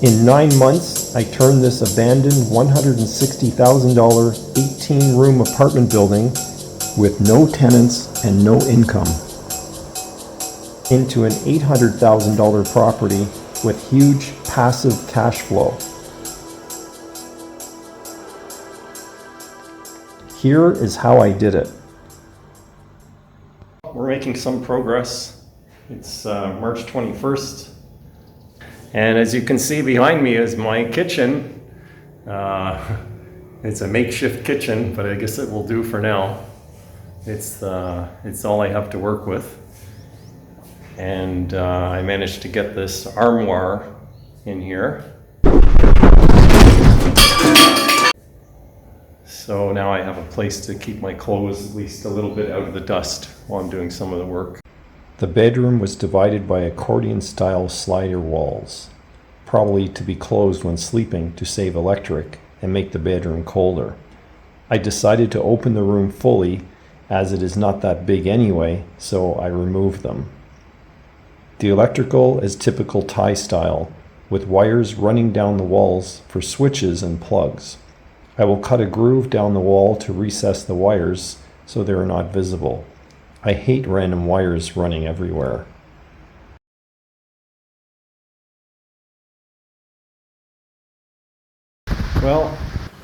In 9 months, I turned this abandoned $160,000 18-room apartment building with no tenants and no income into an $800,000 property with huge passive cash flow. Here is how I did it. We're making some progress. It's March 21st. And as you can see behind me is my kitchen. It's a makeshift kitchen, but I guess it will do for now. It's all I have to work with. And I managed to get this armwire in here. So now I have a place to keep my clothes at least a little bit out of the dust while I'm doing some of the work. The bedroom was divided by accordion-style slider walls, probably to be closed when sleeping to save electric and make the bedroom colder. I decided to open the room fully as it is not that big anyway, so I removed them. The electrical is typical tie style, with wires running down the walls for switches and plugs. I will cut a groove down the wall to recess the wires so they are not visible. I hate random wires running everywhere. Well,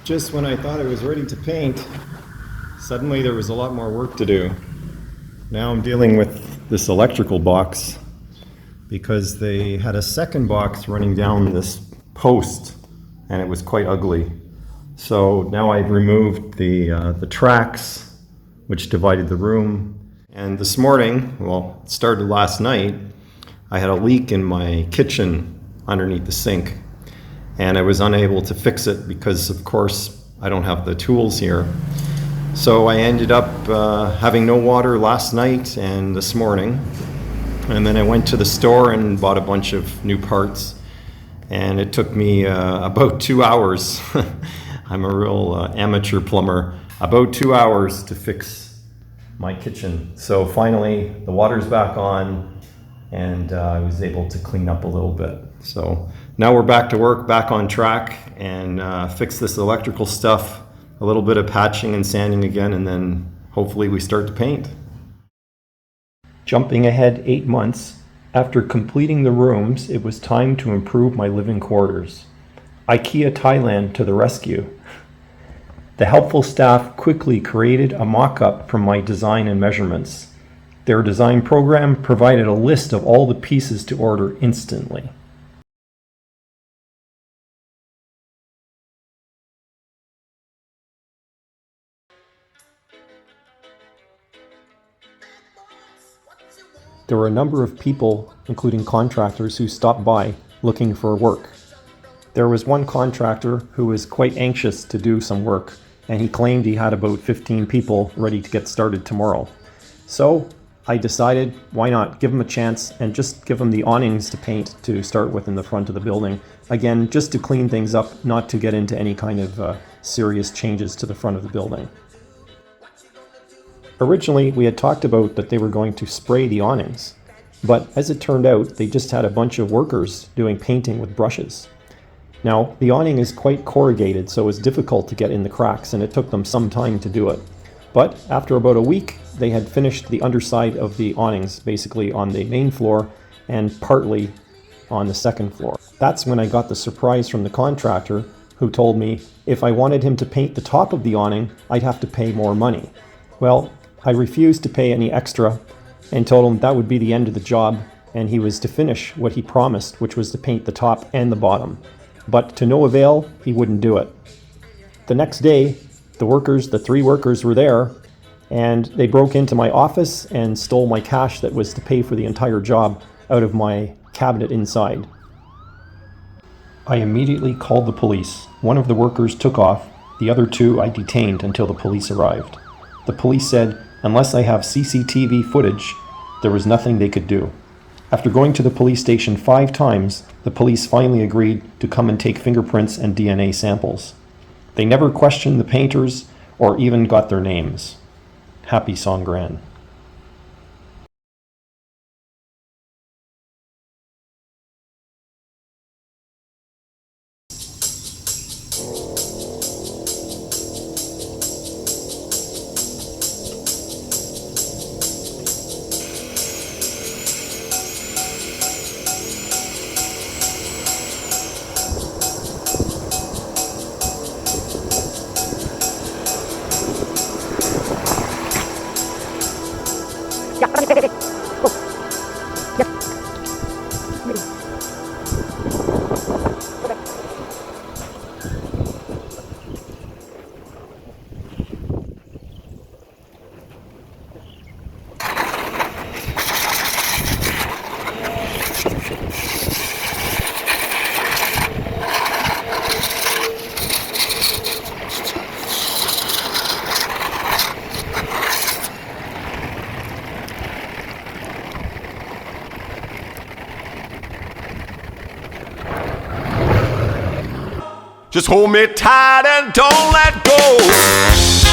just when I thought I was ready to paint, suddenly there was a lot more work to do. Now I'm dealing with this electrical box because they had a second box running down this post and it was quite ugly. So now I've removed the tracks which divided the room. And this morning, well, it started last night, I had a leak in my kitchen underneath the sink. And I was unable to fix it because, of course, I don't have the tools here. So I ended up having no water last night and this morning. And then I went to the store and bought a bunch of new parts. And it took me about 2 hours. I'm a real amateur plumber. About 2 hours to fix my kitchen. So finally the water's back on and I was able to clean up a little bit. So now we're back to work, back on track, and fix this electrical stuff, a little bit of patching and sanding again, and then hopefully we start to paint. Jumping ahead 8 months, after completing the rooms, it was time to improve my living quarters. IKEA Thailand to the rescue. The helpful staff quickly created a mock-up from my design and measurements. Their design program provided a list of all the pieces to order instantly. There were a number of people, including contractors, who stopped by looking for work. There was one contractor who was quite anxious to do some work, and he claimed he had about 15 people ready to get started tomorrow. So I decided, why not give him a chance and just give him the awnings to paint to start with in the front of the building. Again, just to clean things up, not to get into any kind of serious changes to the front of the building. Originally, we had talked about that they were going to spray the awnings, but as it turned out, they just had a bunch of workers doing painting with brushes. Now, the awning is quite corrugated, so it's difficult to get in the cracks, and it took them some time to do it. But after about a week, they had finished the underside of the awnings, basically on the main floor and partly on the second floor. That's when I got the surprise from the contractor, who told me if I wanted him to paint the top of the awning, I'd have to pay more money. Well, I refused to pay any extra and told him that would be the end of the job, and he was to finish what he promised, which was to paint the top and the bottom. But to no avail, he wouldn't do it. The next day, the 3 workers were there, and they broke into my office and stole my cash that was to pay for the entire job out of my cabinet inside. I immediately called the police. One of the workers took off. The other 2 I detained until the police arrived. The police said, unless I have CCTV footage, there was nothing they could do. After going to the police station 5 times, the police finally agreed to come and take fingerprints and DNA samples. They never questioned the painters or even got their names. Happy Songkran. Just hold me tight and don't let go.